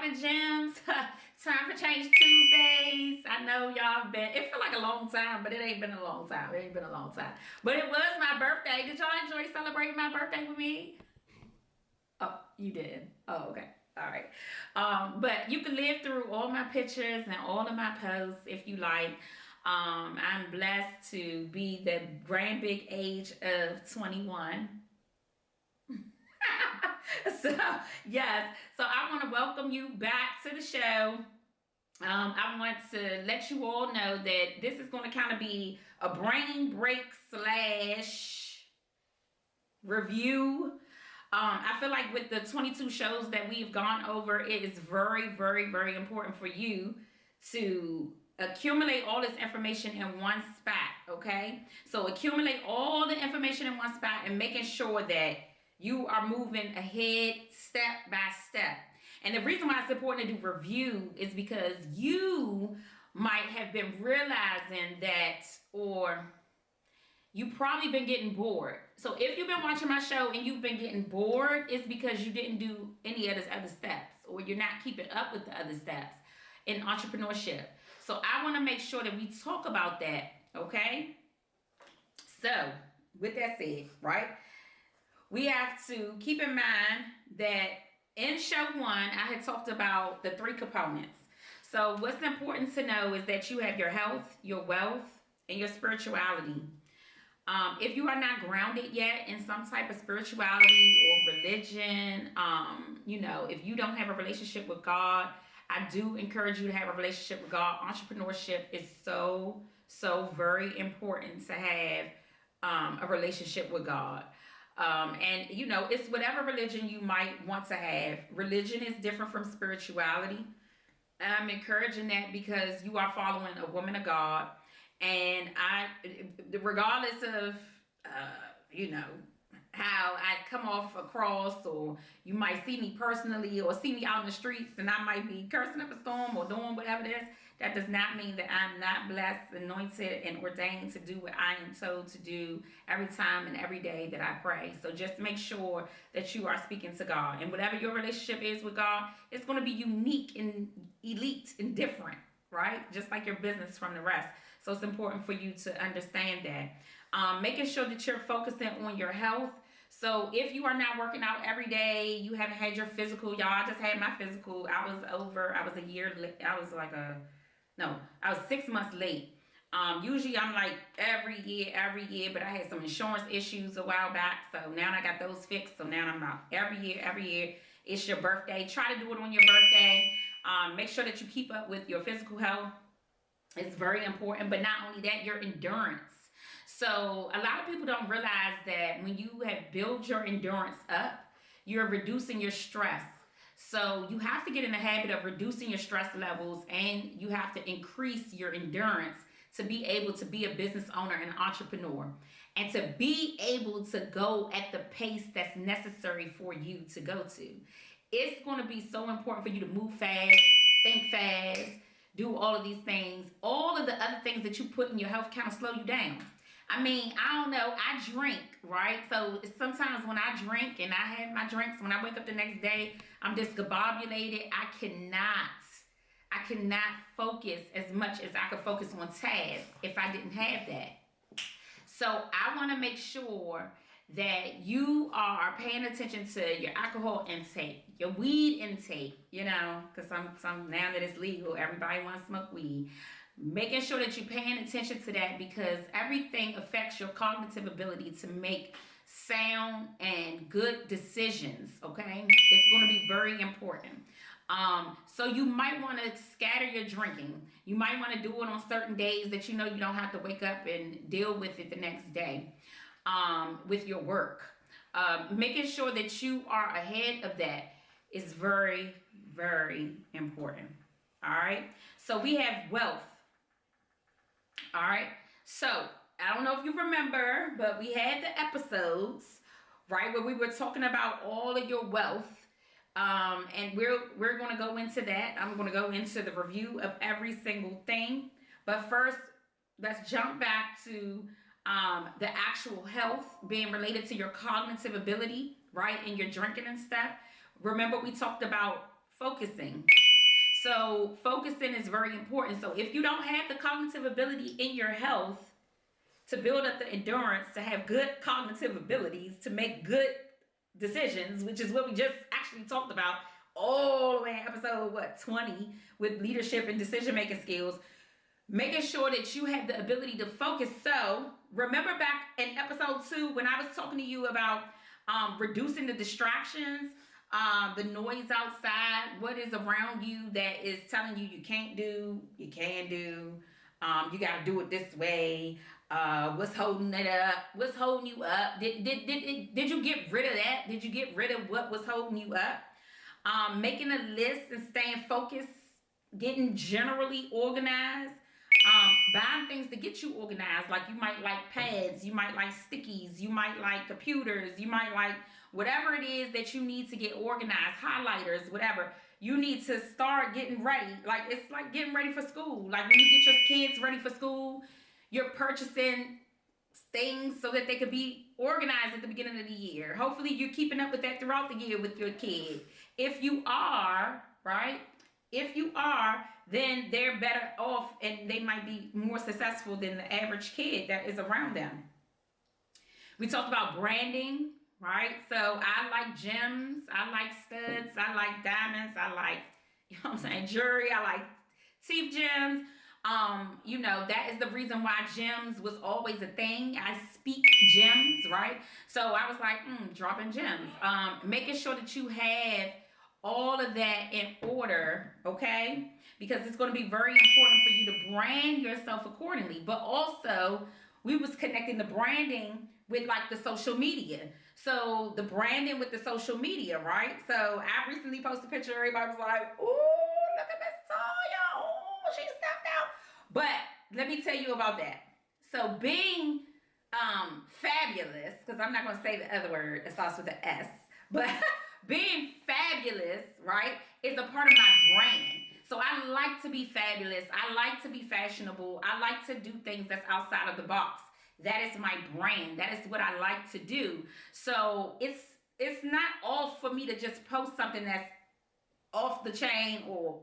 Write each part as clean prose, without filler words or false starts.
Droppin Gems. Time for Change Tuesdays. I know y'all been, it feel like a long time, but it ain't been a long time. It ain't been a long time. But it was my birthday. Did y'all enjoy celebrating my birthday with me? Oh, you did. Oh, okay. All right. But you can live through all my pictures and all of my posts if you like. I'm blessed to be the grand big age of 21. So, yes. So, I want to welcome you back to the show. I want to let you all know that this is going to kind of be a brain break slash review. I feel like with the 22 shows that we've gone over, it is very, very, very important for you to accumulate all this information in one spot, okay? So accumulate all the information in one spot and making sure that you are moving ahead step by step. And the reason why it's important to do review is because you might have been realizing that, or you probably been getting bored. So if you've been watching my show and you've been getting bored, it's because you didn't do any of those other steps, or you're not keeping up with the other steps in entrepreneurship. So I want to make sure that we talk about that, okay? So with that said, right, we have to keep in mind that in show one, I had talked about the three components. So what's important to know is that you have your health, your wealth, and your spirituality. If you are not grounded yet in some type of spirituality or religion, if you don't have a relationship with God, I do encourage you to have a relationship with God. Entrepreneurship is so, so very important to have a relationship with God. It's whatever religion you might want to have. Religion is different from spirituality. I'm encouraging that because you are following a woman of God, and regardless of, how I come off across, or you might see me personally, or see me out in the streets, and I might be cursing up a storm or doing whatever it is. That does not mean that I'm not blessed, anointed, and ordained to do what I am told to do every time and every day that I pray. So just make sure that you are speaking to God. And whatever your relationship is with God, it's going to be unique and elite and different, right? Just like your business from the rest. So it's important for you to understand that. Making sure that you're focusing on your health. So if you are not working out every day, you haven't had your physical, y'all. I just had my physical. I was a year late. I was 6 months late. Usually I'm like every year, but I had some insurance issues a while back. So now I got those fixed. So now I'm out every year. It's your birthday. Try to do it on your birthday. Make sure that you keep up with your physical health. It's very important. But not only that, your endurance. So a lot of people don't realize that when you have built your endurance up, you're reducing your stress. So you have to get in the habit of reducing your stress levels, and you have to increase your endurance to be able to be a business owner and an entrepreneur, and to be able to go at the pace that's necessary for you to go to. It's going to be so important for you to move fast, think fast, do all of these things. All of the other things that you put in your health kind of slow you down. I mean, I don't know. I drink, right? So sometimes when I drink and I have my drinks, when I wake up the next day, I'm discombobulated. I cannot focus as much as I could focus on tasks if I didn't have that. So I want to make sure that you are paying attention to your alcohol intake, your weed intake, because some now that it's legal, everybody wants to smoke weed. Making sure that you're paying attention to that, because everything affects your cognitive ability to make sound and good decisions, okay? It's going to be very important. So you might want to scatter your drinking. You might want to do it on certain days that you know you don't have to wake up and deal with it the next day with your work. Making sure that you are ahead of that is very, very important. All right? So we have wealth. All right. So I don't know if you remember, but we had the episodes, right, where we were talking about all of your wealth. And we're going to go into that. I'm going to go into the review of every single thing. But first, let's jump back to the actual health being related to your cognitive ability, right, and your drinking and stuff. Remember, we talked about focusing. So focusing is very important. So if you don't have the cognitive ability in your health to build up the endurance, to have good cognitive abilities, to make good decisions, which is what we just actually talked about all the way in episode what 20 with leadership and decision making skills, making sure that you have the ability to focus. So remember back in episode 2 when I was talking to you about reducing the distractions, the noise outside, what is around you that is telling you can't do, you can do, you got to do it this way. What's holding it up? What's holding you up? Did you get rid of that? Did you get rid of what was holding you up? Making a list and staying focused, getting generally organized, buying things to get you organized. Like you might like pads, you might like stickies, you might like computers, you might like whatever it is that you need to get organized, highlighters, whatever. You need to start getting ready. Like it's like getting ready for school. Like when you get your kids ready for school, you're purchasing things so that they could be organized at the beginning of the year. Hopefully you're keeping up with that throughout the year with your kid. If you are, right? If you are, then they're better off and they might be more successful than the average kid that is around them. We talked about branding, right? So I like gems, I like studs, I like diamonds, I like, you know what I'm saying, jewelry, I like teeth gems. That is the reason why gems was always a thing. I speak gems, right? So I was like, dropping gems. Making sure that you have all of that in order, okay? Because it's going to be very important for you to brand yourself accordingly. But also, we was connecting the branding with like the social media. So the branding with the social media, right? So I recently posted a picture. Everybody was like, "Ooh, look at Miss Toya. Oh, she stepped out." But let me tell you about that. So being fabulous, because I'm not going to say the other word. It starts with an S, but being fabulous, right, is a part of my brand. So I like to be fabulous. I like to be fashionable. I like to do things that's outside of the box. That is my brand. That is what I like to do. So it's not off for me to just post something that's off the chain or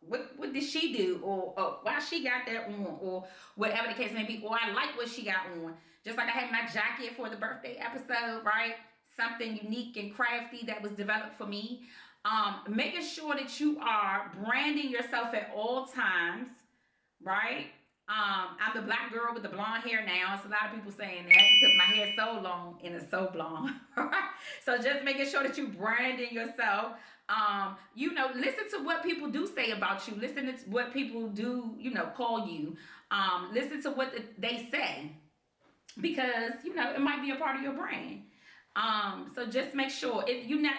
what did she do or why she got that on or whatever the case may be, or I like what she got on. Just like I had my jacket for the birthday episode, right? Something unique and crafty that was developed for me. Making sure that you are branding yourself at all times, right? I'm the black girl with the blonde hair now. It's a lot of people saying that because my hair is so long and it's so blonde. So just making sure that you branding yourself. Listen to what people do say about you. Listen to what people do, call you. Listen to what they say because, it might be a part of your brand. So just make sure if you not,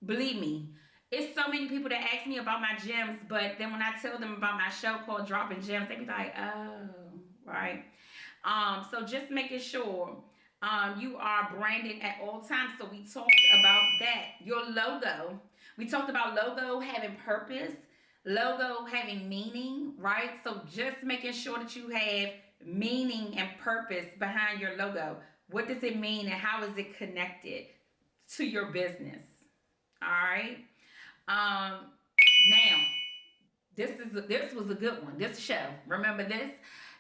believe me, it's so many people that ask me about my gems, but then when I tell them about my show called Droppin Gems, they be like, oh, right. So just making sure you are branding at all times. So we talked about that. Your logo. We talked about logo having purpose, logo having meaning, right? So just making sure that you have meaning and purpose behind your logo. What does it mean and how is it connected to your business? All right. Now, this was a good one. This show. Remember this?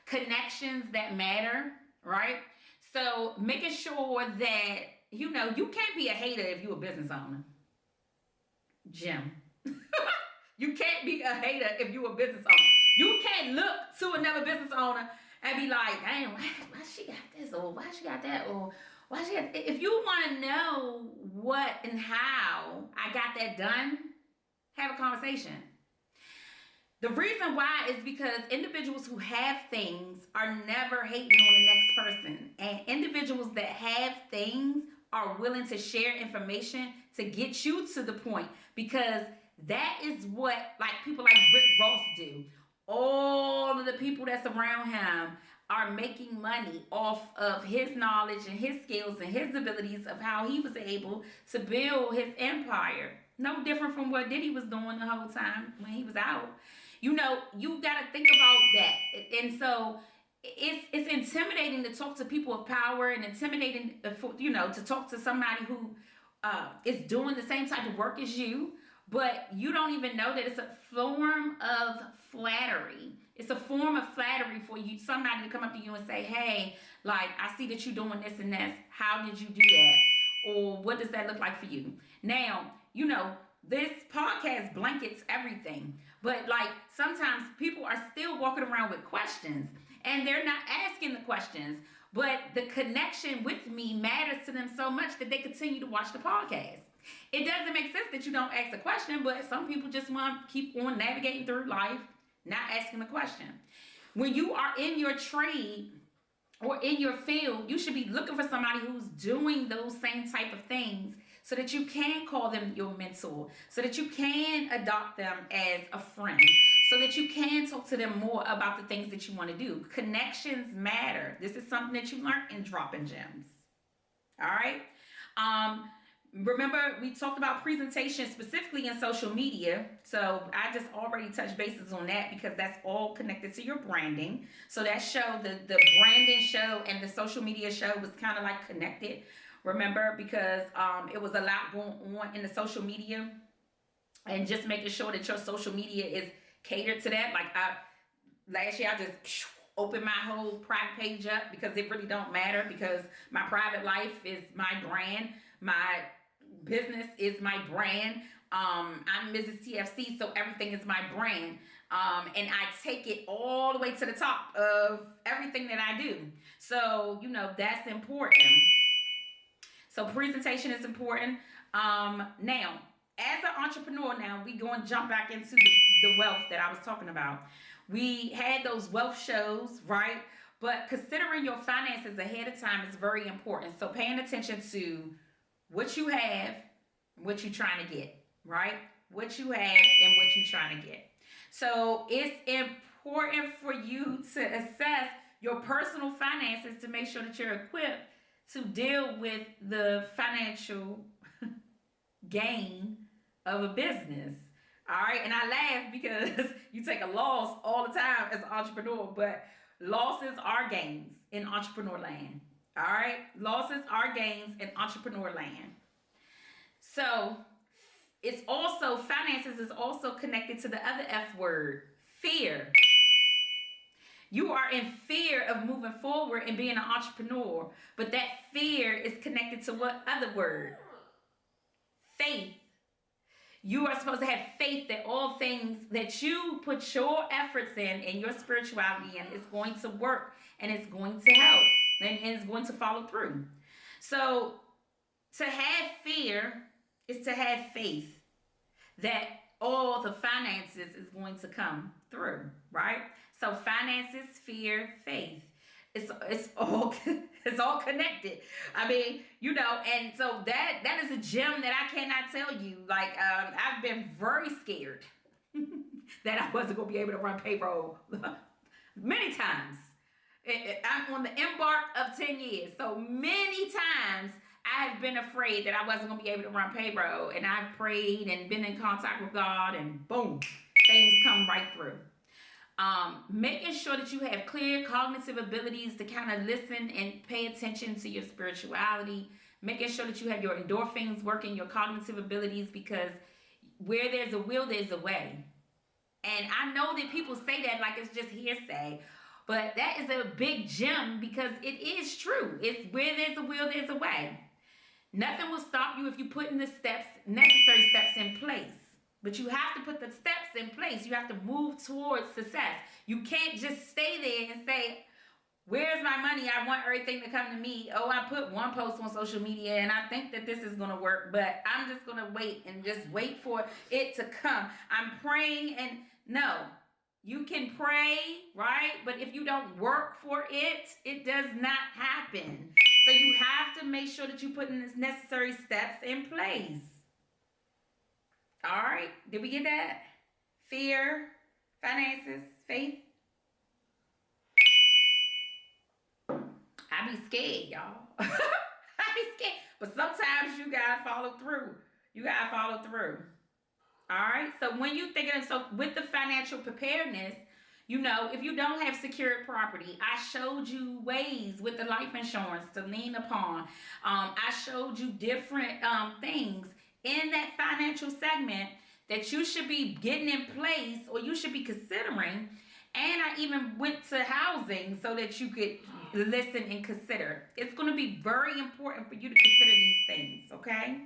Connections that matter, right? So making sure that you can't be a hater if you're a business owner. Jim. You can't be a hater if you're a business owner. You can't look to another business owner and be like, damn, why she got this or why she got that or why she got. If you want to know what and how I got that done, have a conversation. The reason why is because individuals who have things are never hating on the next person. And individuals that have things are willing to share information to get you to the point because that is what like people like Rick Ross do. All of the people that's around him are making money off of his knowledge and his skills and his abilities of how he was able to build his empire. No different from what Diddy was doing the whole time when he was out. You got to think about that. And so it's intimidating to talk to people of power and intimidating, to talk to somebody who is doing the same type of work as you, but you don't even know that it's a form of flattery. It's a form of flattery for you, somebody to come up to you and say, hey, like, I see that you're doing this and this. How did you do that? Or what does that look like for you? Now, this podcast blankets everything, but like sometimes people are still walking around with questions and they're not asking the questions, but the connection with me matters to them so much that they continue to watch the podcast. It doesn't make sense that you don't ask a question, but some people just want to keep on navigating through life, not asking the question. When you are in your trade or in your field, you should be looking for somebody who's doing those same type of things so that you can call them your mentor, so that you can adopt them as a friend, so that you can talk to them more about the things that you want to do. Connections matter. This is something that you learned in Droppin Gems. All right. Um, Remember, we talked about presentation specifically in social media. So I just already touched bases on that because that's all connected to your branding. So that show, the branding show and the social media show was kind of like connected. Remember, because it was a lot going on in the social media and just making sure that your social media is catered to that. Like last year, I just opened my whole private page up because it really don't matter because my private life is my brand. My business is my brand. I'm Mrs. TFC, so everything is my brand. And I take it all the way to the top of everything that I do. So, that's important. So presentation is important. Now, as an entrepreneur, now we go and jump back into the wealth that I was talking about. We had those wealth shows, right? But considering your finances ahead of time is very important. So paying attention to what you have, what you're trying to get, right? What you have and what you're trying to get. So it's important for you to assess your personal finances to make sure that you're equipped to deal with the financial gain of a business. All right. And I laugh because you take a loss all the time as an entrepreneur, but losses are gains in entrepreneur land. All right. Losses are gains in entrepreneur land. So it's also, finances is also connected to the other F word, fear. You are in fear of moving forward and being an entrepreneur, but that fear is connected to what other word? Faith. You are supposed to have faith that all things that you put your efforts in and your spirituality in is going to work and it's going to help and it's going to follow through. So to have fear is to have faith that all the finances is going to come through, right? So finances, fear, faith. It's all it's all connected. I mean, and so that is a gem that I cannot tell you. Like I've been very scared that I wasn't gonna be able to run payroll many times. I'm on the embark of 10 years, so many times I have been afraid that I wasn't going to be able to run payroll, and I've prayed and been in contact with God, and boom, things come right through. Making sure that you have clear cognitive abilities to kind of listen and pay attention to your spirituality. Making sure that you have your endorphins working, your cognitive abilities, because where there's a will, there's a way. And I know that people say that like it's just hearsay, but that is a big gem because it is true. It's where there's a will, there's a way. Nothing will stop you if you put in the necessary steps in place. But you have to put the steps in place. You have to move towards success. You can't just stay there and say, where's my money? I want everything to come to me. Oh, I put one post on social media and I think that this is going to work, but I'm just going to wait and just wait for it to come. I'm praying and no, you can pray, right? But if you don't work for it, it does not happen. So you have to make sure that you put in the necessary steps in place. All right. Did we get that? Fear, finances, faith. I be scared, y'all. I be scared. But sometimes you gotta follow through. You gotta follow through. All right. So when you thinking, so with the financial preparedness, if you don't have secured property, I showed you ways with the life insurance to lean upon. I showed you different things in that financial segment that you should be getting in place or you should be considering. And I even went to housing so that you could listen and consider. It's going to be very important for you to consider these things, okay?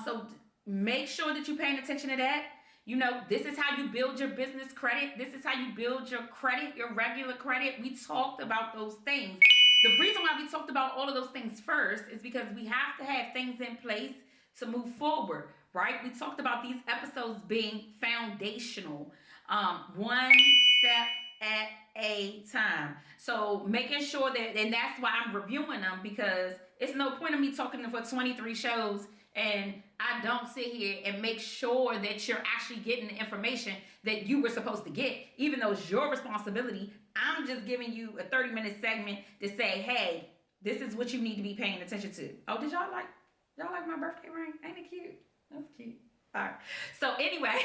So make sure that you're paying attention to that. You know, this is how you build your business credit. This is how you build your credit, your regular credit. We talked about those things. The reason why we talked about all of those things first is because we have to have things in place to move forward, right? We talked about these episodes being foundational, one step at a time. So making sure that, and that's why I'm reviewing them, because it's no point in me talking for 23 shows and I don't sit here and make sure that you're actually getting the information that you were supposed to get, even though it's your responsibility. I'm just giving you a 30-minute segment to say, hey, this is what you need to be paying attention to. Oh, did y'all like my birthday ring? Ain't it cute? That's cute. All right. So anyway,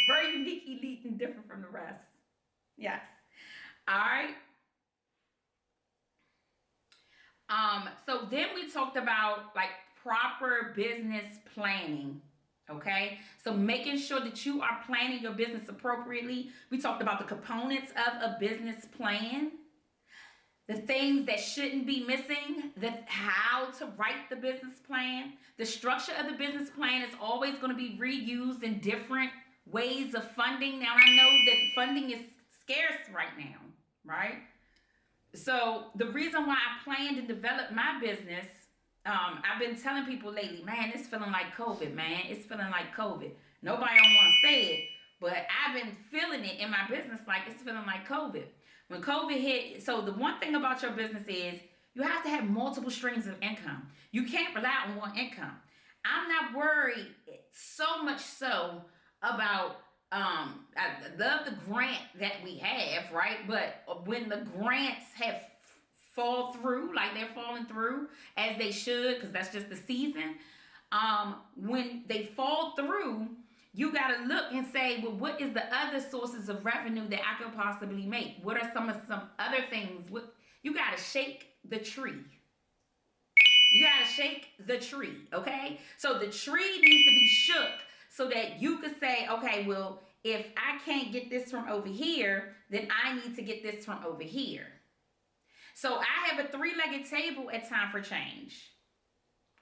very unique, elite, and different from the rest. Yes. All right. So then we talked about like proper business planning. Okay, so making sure that you are planning your business appropriately. We talked about the components of a business plan, the things that shouldn't be missing, the how to write the business plan. The structure of the business plan is always going to be reused in different ways of funding. Now I know that funding is scarce right now, right? So the reason why I planned and developed my business, I've been telling people lately, man, it's feeling like COVID, man. It's feeling like COVID. Nobody don't want to say it, but I've been feeling it in my business like it's feeling like COVID. When COVID hit, so the one thing about your business is you have to have multiple streams of income. You can't rely on one income. I'm not worried so much so about I love the grant that we have, right? But when the grants have fall through, like they're falling through as they should, because that's just the season. When they fall through, you got to look and say, well, what is the other sources of revenue that I could possibly make? What are some other things? What you got to shake the tree. You got to shake the tree, okay? So the tree needs to be shook so that you could say, okay, well, if I can't get this from over here, then I need to get this from over here. So I have a three-legged table at Time for Change.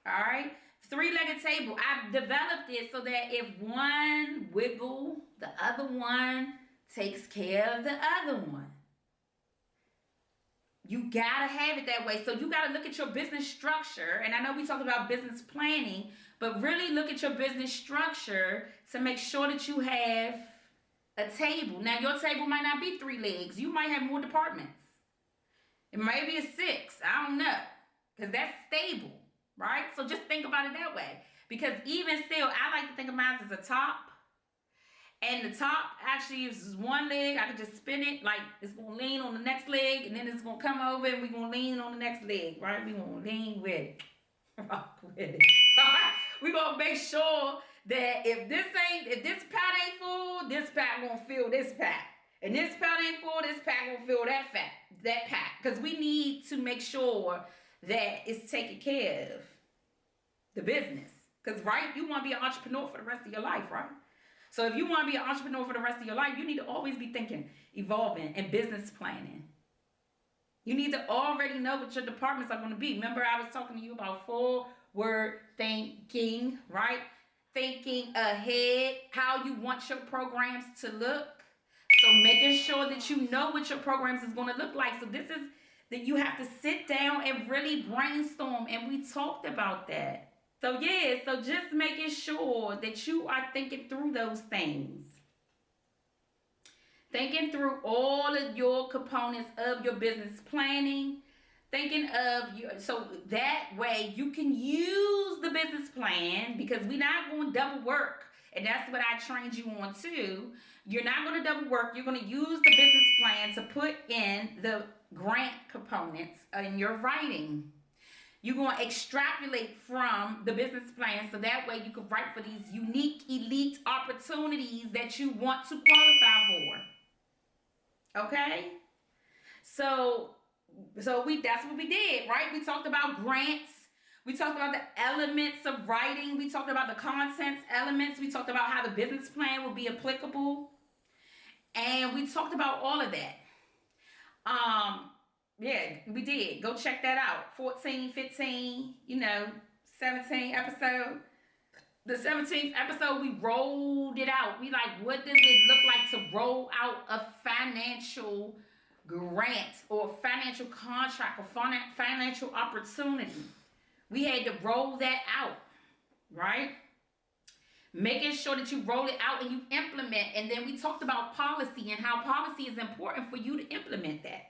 All right? Three-legged table. I've developed it so that if one wiggle, the other one takes care of the other one. You gotta have it that way. So you gotta look at your business structure. And I know we talked about business planning, but really look at your business structure to make sure that you have a table. Now, your table might not be 3 legs. You might have more departments. It might be a 6. I don't know. Because that's stable, right? So just think about it that way. Because even still, I like to think of mine as a top. And the top actually is one leg. I can just spin it like it's going to lean on the next leg. And then it's going to come over and we're going to lean on the next leg, right? We're going to lean with it. Rock with it. We're going to make sure that if this pat ain't full, this pat gonna fill this pat. And this pat ain't full, this pat gonna fill that pat. Because we need to make sure that it's taken care of, the business. Because, right, you want to be an entrepreneur for the rest of your life, right? So if you want to be an entrepreneur for the rest of your life, you need to always be thinking, evolving, and business planning. You need to already know what your departments are going to be. Remember, I was talking to you about forward thinking, right? Thinking ahead, how you want your programs to look. So making sure that you know what your programs is going to look like. So this is that you have to sit down and really brainstorm. And we talked about that. So yeah, so just making sure that you are thinking through those things. Thinking through all of your components of your business planning. Thinking of you, so that way you can use the business plan, because we're not going to double work. And that's what I trained you on too. You're not going to double work. You're going to use the business plan to put in the grant components in your writing. You're going to extrapolate from the business plan so that way you can write for these unique, elite opportunities that you want to qualify for. Okay? So that's what we did, right? We talked about grants. We talked about the elements of writing. We talked about the contents elements. We talked about how the business plan will be applicable. And we talked about all of that. Yeah, we did. Go check that out. 14, 15, 17 episode. The 17th episode, we rolled it out. We like, what does it look like to roll out a financial grant or financial contract or financial opportunity? We had to roll that out, right? Making sure that you roll it out and you implement. And then we talked about policy and how policy is important for you to implement that,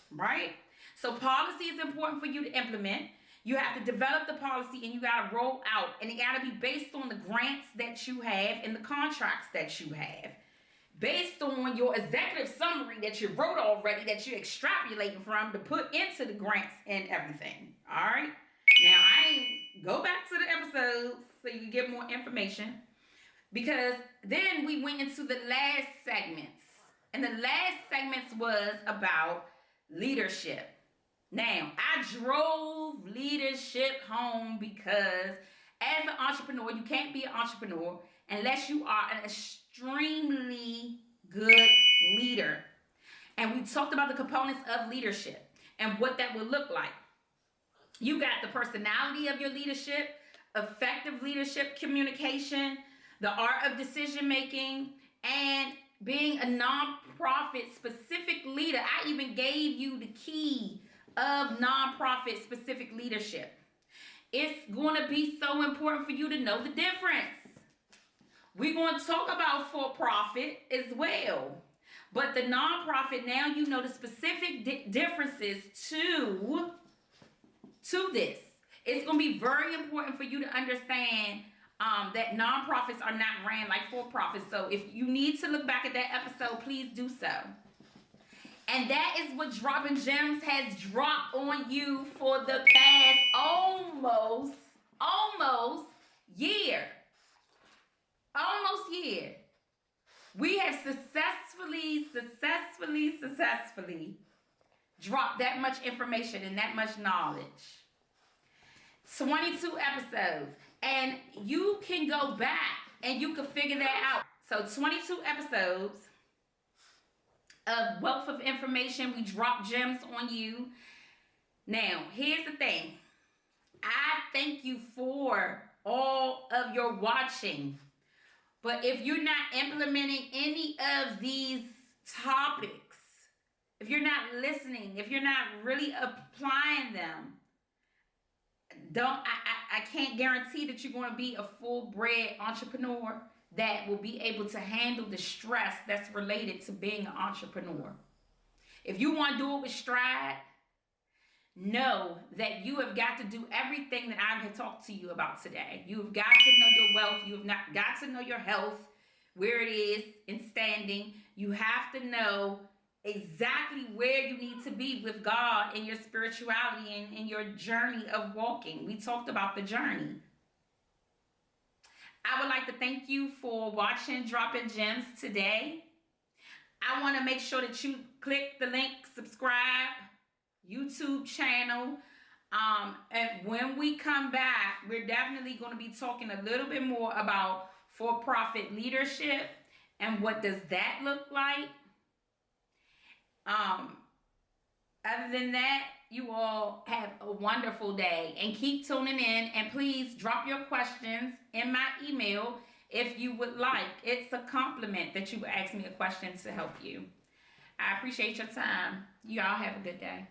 right? So policy is important for you to implement. You have to develop the policy and you got to roll out. And it got to be based on the grants that you have and the contracts that you have. Based on your executive summary that you wrote already, that you're extrapolating from to put into the grants and everything. All right? Now, go back to the episodes so you can get more information. Because then we went into the last segments. And the last segments was about leadership. Now, I drove leadership home because as an entrepreneur, you can't be an entrepreneur unless you are an extremely good leader. And we talked about the components of leadership and what that would look like. You got the personality of your leadership, effective leadership, communication, the art of decision making, and being a nonprofit specific leader. I even gave you the key of nonprofit specific leadership. It's going to be so important for you to know the difference. We're going to talk about for-profit as well. But the nonprofit, now you know the specific differences to this. It's going to be very important for you to understand that nonprofits are not ran like for-profits. So if you need to look back at that episode, please do so. And that is what Droppin Gems has dropped on you for the past almost year. Almost year. We have successfully dropped that much information and that much knowledge. 22 episodes. And you can go back and you can figure that out. So 22 episodes of wealth of information. We drop gems on you. Now, here's the thing. I thank you for all of your watching. But if you're not implementing any of these topics, if you're not listening, if you're not really applying them, I can't guarantee that you're going to be a full-bred entrepreneur that will be able to handle the stress that's related to being an entrepreneur. If you want to do it with stride, know that you have got to do everything that I have talked to you about today. You've got to know your wealth. You have not got to know your health, where it is in standing. You have to know exactly where you need to be with God in your spirituality and in your journey of walking. We talked about the journey. I would like to thank you for watching Droppin Gems today. I want to make sure that you click the link, subscribe, YouTube channel. And when we come back, we're definitely going to be talking a little bit more about for-profit leadership and what does that look like. Other than that, you all have a wonderful day and keep tuning in, and please drop your questions in my email if you would like. It's a compliment that you would ask me a question to help you. I appreciate your time. You all have a good day.